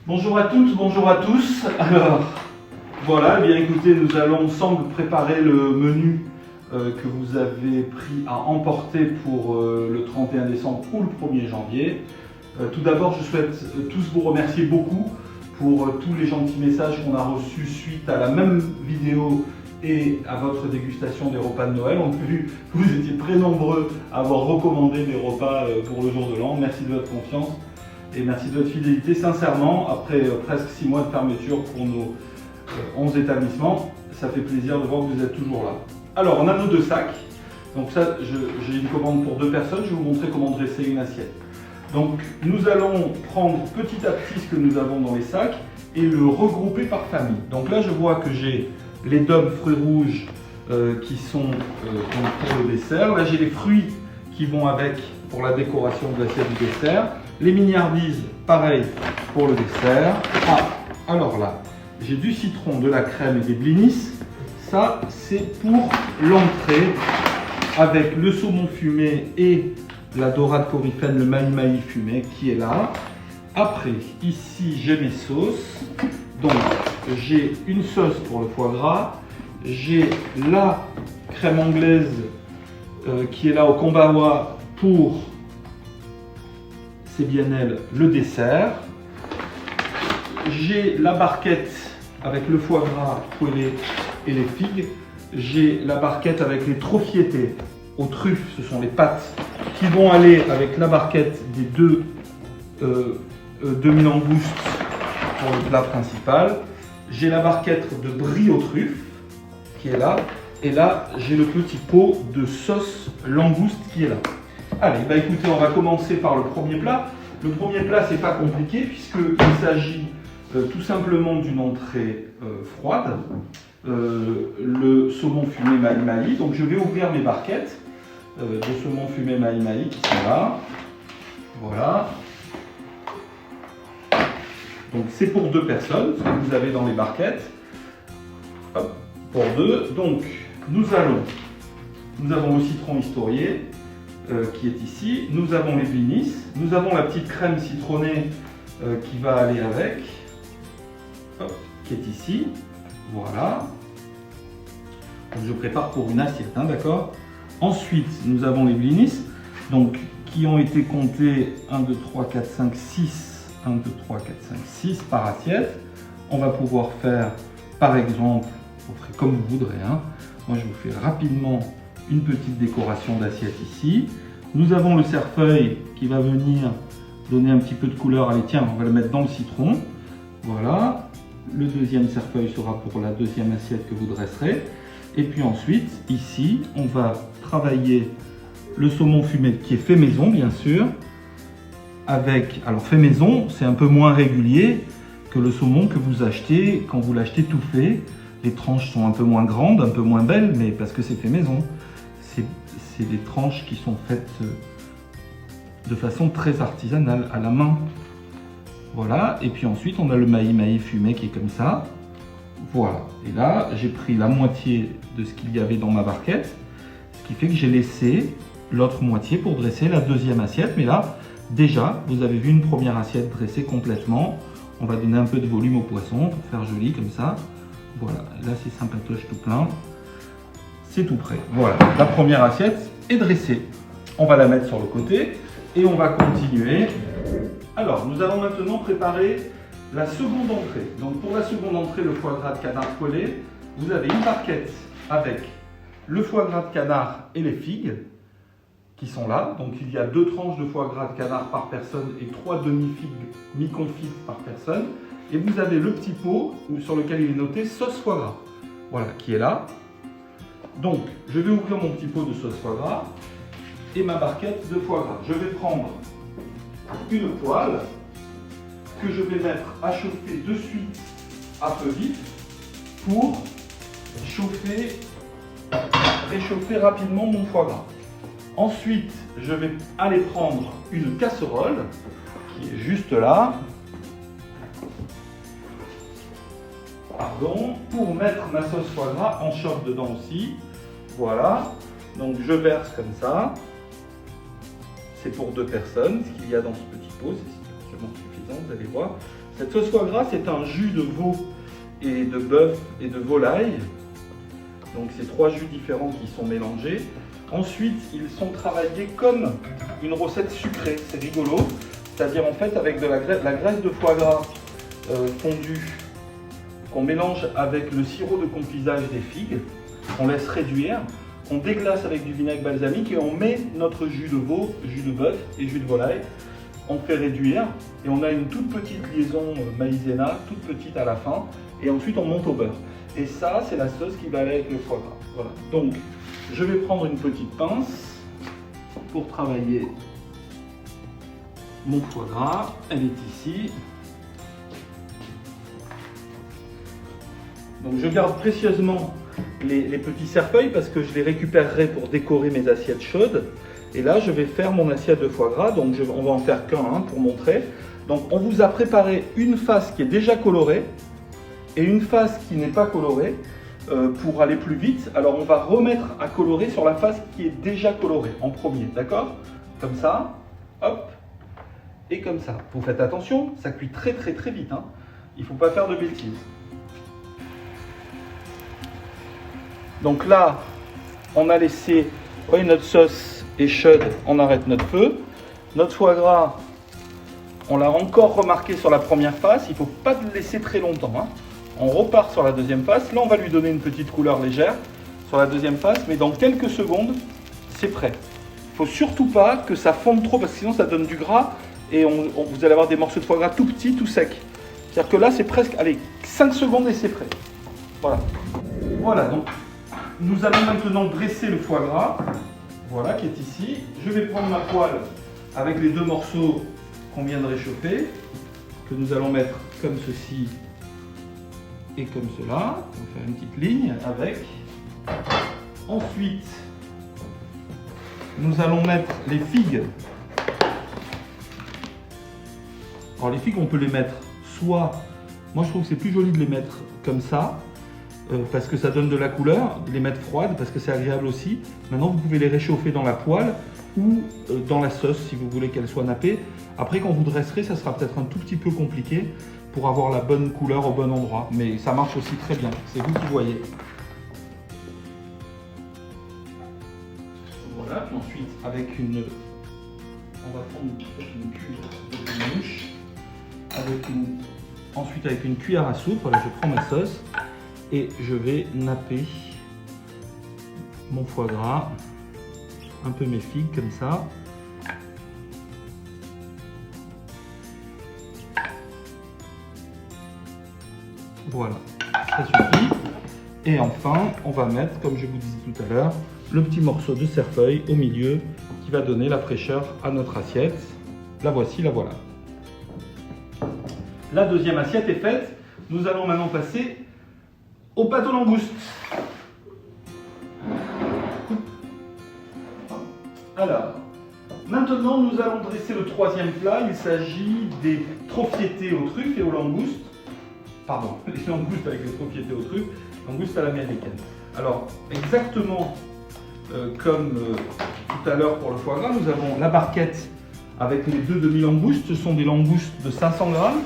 Bonjour à toutes, bonjour à tous. Alors, voilà, eh bien écoutez, nous allons ensemble préparer le menu que vous avez pris à emporter pour le 31 décembre ou le 1er janvier. Tout d'abord, je souhaite tous vous remercier beaucoup pour tous les gentils messages qu'on a reçus suite à la même vidéo et à votre dégustation des repas de Noël. On a vu que vous étiez très nombreux à avoir recommandé des repas pour le jour de l'an. Merci de votre confiance. Et merci de votre fidélité. Sincèrement, après presque 6 mois de fermeture pour nos 11 établissements, ça fait plaisir de voir que vous êtes toujours là. Alors, on a nos 2 sacs. Donc ça, j'ai une commande pour 2 personnes. Je vais vous montrer comment dresser une assiette. Donc, nous allons prendre petit à petit ce que nous avons dans les sacs et le regrouper par famille. Donc là, je vois que j'ai les Dom fruits rouges qui sont pour le dessert. Là, j'ai les fruits qui vont avec pour la décoration de l'assiette du dessert. Les mignardises, pareil pour le dessert. Ah, alors là, j'ai du citron, de la crème et des blinis. Ça, c'est pour l'entrée avec le saumon fumé et la dorade coryphène, le maï-maï fumé qui est là. Après, ici, j'ai mes sauces. Donc, j'ai une sauce pour le foie gras. J'ai la crème anglaise qui est là au kombawa pour, c'est bien elle, le dessert. J'ai la barquette avec le foie gras poêlé et les figues. J'ai la barquette avec les troffiettés aux truffes, ce sont les pâtes qui vont aller avec la barquette des deux demi-langoustes pour le plat principal. J'ai la barquette de brie aux truffes qui est là. Et là, j'ai le petit pot de sauce langouste qui est là. Allez, bah écoutez, on va commencer par le premier plat. Le premier plat, c'est pas compliqué puisqu'il s'agit tout simplement d'une entrée froide. Le saumon fumé maï-maï. Donc je vais ouvrir mes barquettes de saumon fumé maï-maï qui sont là. Voilà. Donc c'est pour 2 personnes, ce que vous avez dans les barquettes. Hop, pour 2. Donc nous avons le citron historié qui est ici. Nous avons les blinis. Nous avons la petite crème citronnée qui va aller avec. Hop, qui est ici. Voilà. Donc, je prépare pour une assiette, hein, d'accord. Ensuite, nous avons les blinis, donc qui ont été comptés 1, 2, 3, 4, 5, 6. 1, 2, 3, 4, 5, 6 par assiette. On va pouvoir faire, par exemple, vous ferez comme vous voudrez, hein. Moi, je vous fais rapidement une petite décoration d'assiette ici. Nous avons le cerfeuil qui va venir donner un petit peu de couleur. Allez, tiens, on va le mettre dans le citron. Voilà. Le deuxième cerfeuil sera pour la deuxième assiette que vous dresserez. Et puis ensuite, ici, on va travailler le saumon fumé qui est fait maison, bien sûr. Avec, alors fait maison, c'est un peu moins régulier que le saumon que vous achetez quand vous l'achetez tout fait. Les tranches sont un peu moins grandes, un peu moins belles, mais parce que c'est fait maison. C'est des tranches qui sont faites de façon très artisanale, à la main. Voilà, et puis ensuite on a le maï-maï fumé qui est comme ça. Voilà, et là j'ai pris la moitié de ce qu'il y avait dans ma barquette, ce qui fait que j'ai laissé l'autre moitié pour dresser la deuxième assiette. Mais là, déjà, vous avez vu une première assiette dressée complètement. On va donner un peu de volume au poisson pour faire joli comme ça. Voilà, là c'est sympatoche tout plein. C'est tout prêt. Voilà, la première assiette est dressée. On va la mettre sur le côté et on va continuer. Alors, nous allons maintenant préparer la seconde entrée. Donc pour la seconde entrée, le foie gras de canard poêlé, vous avez une barquette avec le foie gras de canard et les figues qui sont là. Donc il y a 2 tranches de foie gras de canard par personne et 3 demi-figues mi-confites par personne. Et vous avez le petit pot sur lequel il est noté sauce foie gras. Voilà, qui est là. Donc je vais ouvrir mon petit pot de sauce foie gras et ma barquette de foie gras. Je vais prendre une poêle que je vais mettre à chauffer de suite à feu vif pour réchauffer rapidement mon foie gras. Ensuite, je vais aller prendre une casserole qui est juste là. Pardon, pour mettre ma sauce foie gras en chauffe dedans aussi. Voilà, donc je verse comme ça. C'est pour 2 personnes, ce qu'il y a dans ce petit pot, c'est absolument suffisant, vous allez voir. Cette sauce foie gras, c'est un jus de veau et de bœuf et de volaille. Donc c'est 3 jus différents qui sont mélangés. Ensuite, ils sont travaillés comme une recette sucrée. C'est rigolo. C'est-à-dire en fait avec de la graisse de foie gras fondue qu'on mélange avec le sirop de confisage des figues. On laisse réduire. On déglace avec du vinaigre balsamique et on met notre jus de veau, jus de bœuf et jus de volaille. On fait réduire et on a une toute petite liaison maïzena, toute petite à la fin. Et ensuite on monte au beurre. Et ça, c'est la sauce qui va aller avec le foie gras. Voilà. Donc, je vais prendre une petite pince pour travailler mon foie gras. Elle est ici. Donc, je garde précieusement les petits cerfeuils parce que je les récupérerai pour décorer mes assiettes chaudes. Et là, je vais faire mon assiette de foie gras. Donc, on va en faire qu'un pour montrer. Donc, on vous a préparé une face qui est déjà colorée et une face qui n'est pas colorée pour aller plus vite. Alors, on va remettre à colorer sur la face qui est déjà colorée en premier. D'accord? Comme ça. Hop. Et comme ça. Vous faites attention, ça cuit très vite. Hein. Il ne faut pas faire de bêtises. Donc là, on a laissé, vous voyez, notre sauce est chaude, on arrête notre feu. Notre foie gras, on l'a encore remarqué sur la première face, il ne faut pas le laisser très longtemps. Hein. On repart sur la deuxième face. Là, on va lui donner une petite couleur légère sur la deuxième face, mais dans quelques secondes, c'est prêt. Il ne faut surtout pas que ça fonde trop, parce que sinon, ça donne du gras et vous allez avoir des morceaux de foie gras tout petits, tout secs. C'est-à-dire que là, c'est presque, allez, 5 secondes et c'est prêt. Voilà. Voilà, donc, nous allons maintenant dresser le foie gras, voilà, qui est ici. Je vais prendre ma poêle avec les 2 morceaux qu'on vient de réchauffer, que nous allons mettre comme ceci et comme cela. On va faire une petite ligne avec. Ensuite, nous allons mettre les figues. Alors les figues, on peut les mettre soit, moi je trouve que c'est plus joli de les mettre comme ça, parce que ça donne de la couleur, de les mettre froides parce que c'est agréable aussi. Maintenant, vous pouvez les réchauffer dans la poêle ou dans la sauce si vous voulez qu'elle soit nappée. Après, quand vous dresserez, ça sera peut-être un tout petit peu compliqué pour avoir la bonne couleur au bon endroit. Mais ça marche aussi très bien, c'est vous qui voyez. Voilà, puis ensuite, avec une... On va prendre une cuillère de mouche. Ensuite, avec une cuillère à soupe, voilà, je prends ma sauce et je vais napper mon foie gras, un peu mes figues comme ça. Voilà, ça suffit. Et enfin, on va mettre, comme je vous disais tout à l'heure, le petit morceau de cerfeuil au milieu qui va donner la fraîcheur à notre assiette. La voici, la voilà. La deuxième assiette est faite. Nous allons maintenant passer au pâte aux langoustes. Alors, maintenant nous allons dresser le troisième plat. Il s'agit des troffiettés aux truffes et aux langoustes. Pardon, les langoustes avec les troffiettés aux truffes, langoustes à l'américaine. Alors, exactement comme tout à l'heure pour le foie gras, nous avons la barquette avec les 2 demi-langoustes. Ce sont des langoustes de 500 grammes.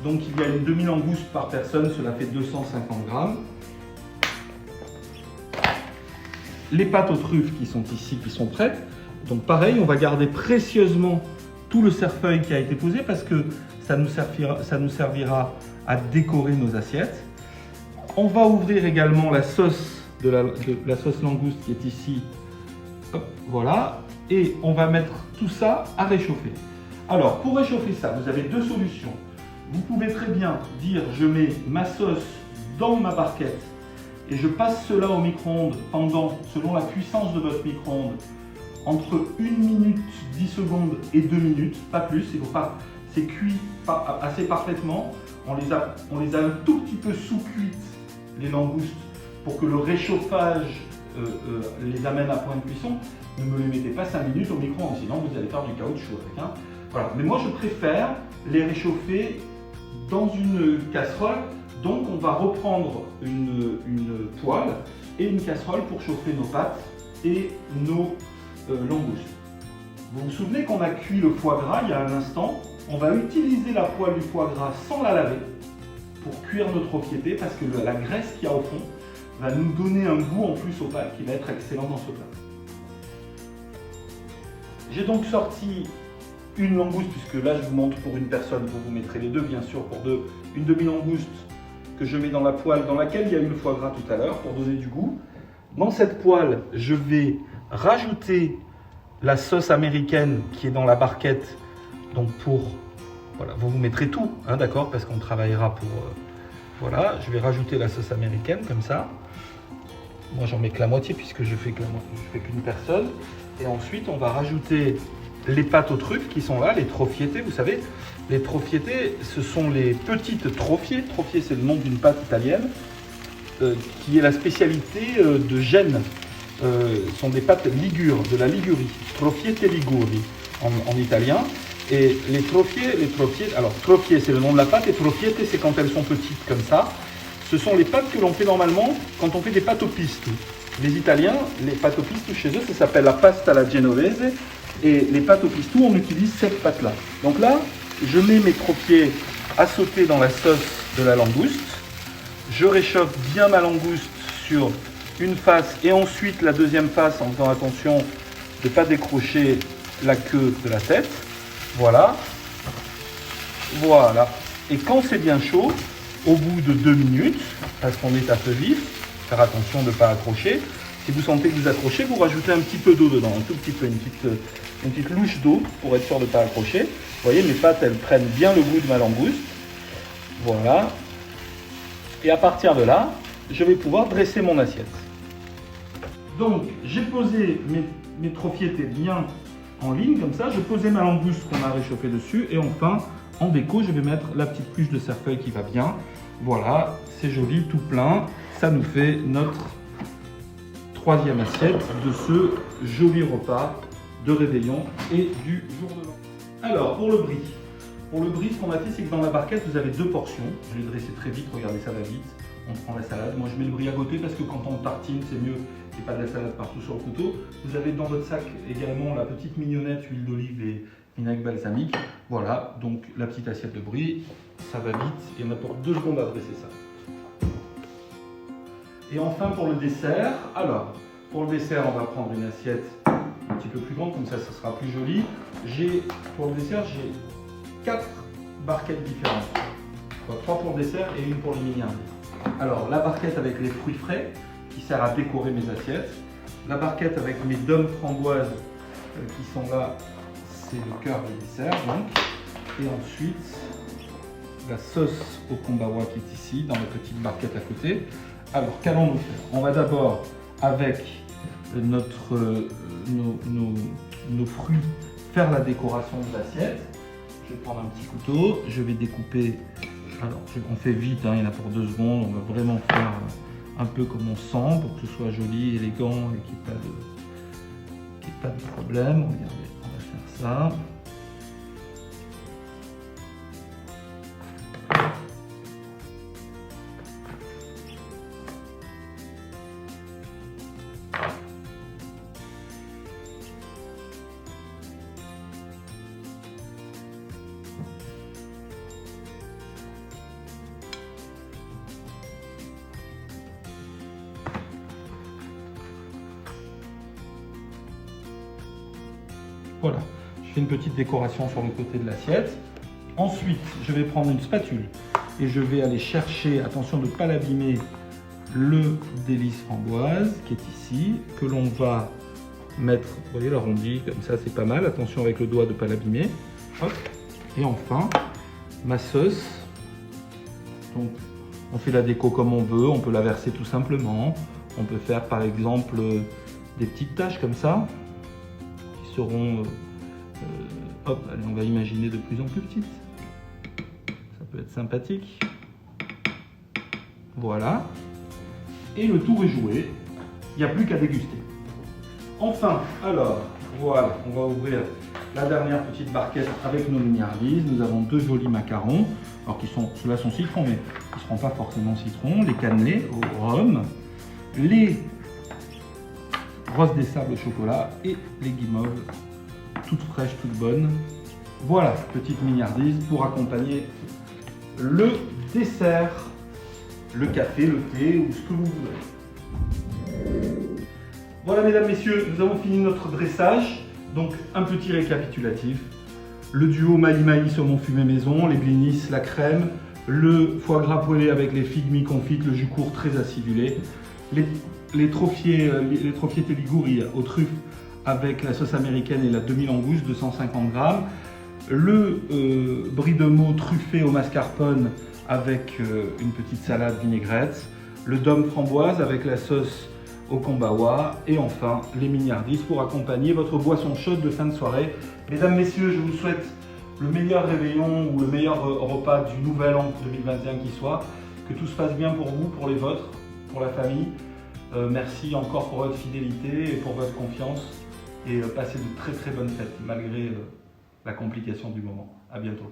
Donc il y a une demi-langouste par personne, cela fait 250 grammes. Les pâtes aux truffes qui sont ici, qui sont prêtes. Donc pareil, on va garder précieusement tout le cerfeuil qui a été posé parce que ça nous servira à décorer nos assiettes. On va ouvrir également la sauce la sauce langouste qui est ici. Hop, voilà. Et on va mettre tout ça à réchauffer. Alors pour réchauffer ça, vous avez 2 solutions. Vous pouvez très bien dire je mets ma sauce dans ma barquette et je passe cela au micro-ondes pendant, selon la puissance de votre micro-ondes, entre 1 minute 10 secondes et 2 minutes, pas plus. Il faut pas, c'est cuit assez parfaitement. On les a un tout petit peu sous-cuites, les langoustes, pour que le réchauffage les amène à point de cuisson. Ne me les mettez pas 5 minutes au micro-ondes, sinon vous allez faire du caoutchouc avec. Hein. Voilà. Mais moi je préfère les réchauffer dans une casserole. Donc on va reprendre une poêle et une casserole pour chauffer nos pâtes et nos langoustes. Vous vous souvenez qu'on a cuit le foie gras il y a un instant. On va utiliser la poêle du foie gras sans la laver pour cuire notre propriété parce que la graisse qu'il y a au fond va nous donner un goût en plus au pâte qui va être excellent dans ce plat. J'ai donc sorti une langouste, puisque là je vous montre pour une personne, vous mettrez les deux bien sûr pour deux, une demi-langouste que je mets dans la poêle dans laquelle il y a eu le foie gras tout à l'heure pour donner du goût. Dans cette poêle, je vais rajouter la sauce américaine qui est dans la barquette. Donc voilà, vous mettrez tout, hein, d'accord, parce qu'on travaillera pour... voilà, je vais rajouter la sauce américaine comme ça. Moi j'en mets que la moitié puisque je fais qu'une personne. Et ensuite on va rajouter les pâtes aux truffes qui sont là, les troffiette. Vous savez, les troffiette, ce sont les petites troffies. Troffier, c'est le nom d'une pâte italienne qui est la spécialité de Gênes. Ce sont des pâtes ligures, de la Ligurie. Troffiette Liguri en italien. Et les troffies, alors troffier c'est le nom de la pâte et troffiette c'est quand elles sont petites comme ça. Ce sont les pâtes que l'on fait normalement quand on fait des pâtes au pesto. Les Italiens, les pâtes au pesto chez eux, ça s'appelle la pasta alla genovese. Et les pâtes au pesto, on utilise cette pâte-là. Donc là, je mets mes troffiers à sauter dans la sauce de la langouste. Je réchauffe bien ma langouste sur une face et ensuite la deuxième face en faisant attention de ne pas décrocher la queue de la tête. Voilà. Voilà. Et quand c'est bien chaud, au bout de 2 minutes, parce qu'on est à feu vif, faire attention de ne pas accrocher. Si vous sentez que vous accrochez, vous rajoutez un petit peu d'eau dedans, un tout petit peu, une petite louche d'eau pour être sûr de ne pas accrocher. Vous voyez, mes pâtes, elles prennent bien le goût de ma langouste. Voilà. Et à partir de là, je vais pouvoir dresser mon assiette. Donc, j'ai posé mes troffiette bien en ligne, comme ça. J'ai posé ma langouste qu'on a réchauffée dessus. Et enfin, en déco, je vais mettre la petite pluche de cerfeuil qui va bien. Voilà, c'est joli, tout plein. Ça nous fait notre 3e assiette de ce joli repas de réveillon et du jour de l'an. Alors, pour le brie. Pour le brie, ce qu'on a fait, c'est que dans la barquette, vous avez 2 portions. Je l'ai dressé très vite, regardez, ça va vite. On prend la salade. Moi, je mets le brie à côté parce que quand on tartine, c'est mieux qu'il n'y ait pas de la salade partout sur le couteau. Vous avez dans votre sac également la petite mignonnette, huile d'olive et vinaigre balsamique. Voilà, donc la petite assiette de brie, ça va vite. Il y en a pour 2 secondes à dresser ça. Et enfin, pour le dessert, alors, pour le dessert, on va prendre une assiette un petit peu plus grande, comme ça, ça sera plus joli. Pour le dessert, j'ai 4 barquettes différentes. 3 pour le dessert et une pour les mini-indies. Alors, la barquette avec les fruits frais, qui sert à décorer mes assiettes. La barquette avec mes dômes framboises, qui sont là, c'est le cœur du dessert, donc. Et ensuite, la sauce au kombawa qui est ici, dans la petite barquette à côté. Alors, qu'allons-nous faire? On va d'abord, avec nos fruits, faire la décoration de l'assiette. Je vais prendre un petit couteau, je vais découper. Alors, on fait vite, hein, il y en a pour 2 secondes. On va vraiment faire un peu comme on sent pour que ce soit joli, élégant et qu'il n'y ait pas de problème. Regardez, on va faire ça. Voilà, je fais une petite décoration sur le côté de l'assiette. Ensuite, je vais prendre une spatule et je vais aller chercher, attention de ne pas l'abîmer, le délice framboise qui est ici, que l'on va mettre, vous voyez l'arrondi, comme ça c'est pas mal, attention avec le doigt de ne pas l'abîmer. Hop. Et enfin, ma sauce. Donc, on fait la déco comme on veut, on peut la verser tout simplement. On peut faire par exemple des petites taches comme ça, qui seront, hop, allez, on va imaginer de plus en plus petites. Ça peut être sympathique. Voilà. Et le tour est joué. Il n'y a plus qu'à déguster. Enfin, alors, voilà, on va ouvrir la dernière petite barquette avec nos mignardises. Nous avons 2 jolis macarons. Alors, ceux-là sont citron, mais ils ne seront pas forcément citron. Les cannelés au rhum. Les roses des sables au chocolat et les guimauves toutes fraîches, toutes bonnes. Voilà, petite mignardise pour accompagner le dessert, le café, le thé ou ce que vous voulez. Voilà mesdames, messieurs, nous avons fini notre dressage. Donc un petit récapitulatif. Le duo maï-maï saumon fumé maison, les blinis, la crème, le foie gras poêlé avec les figues mi-confites, le jus court très acidulé, les trophiés Telligouri aux truffes avec la sauce américaine et la demi-langouste, 250 grammes, le brie de Meaux truffé au mascarpone avec une petite salade vinaigrette, le dôme framboise avec la sauce au kombawa et enfin les mignardises pour accompagner votre boisson chaude de fin de soirée. Mesdames, messieurs, je vous souhaite le meilleur réveillon ou le meilleur repas du nouvel an 2021 qui soit. Que tout se passe bien pour vous, pour les vôtres, pour la famille. Merci encore pour votre fidélité et pour votre confiance. Et passez de très très bonnes fêtes malgré la complication du moment. À bientôt.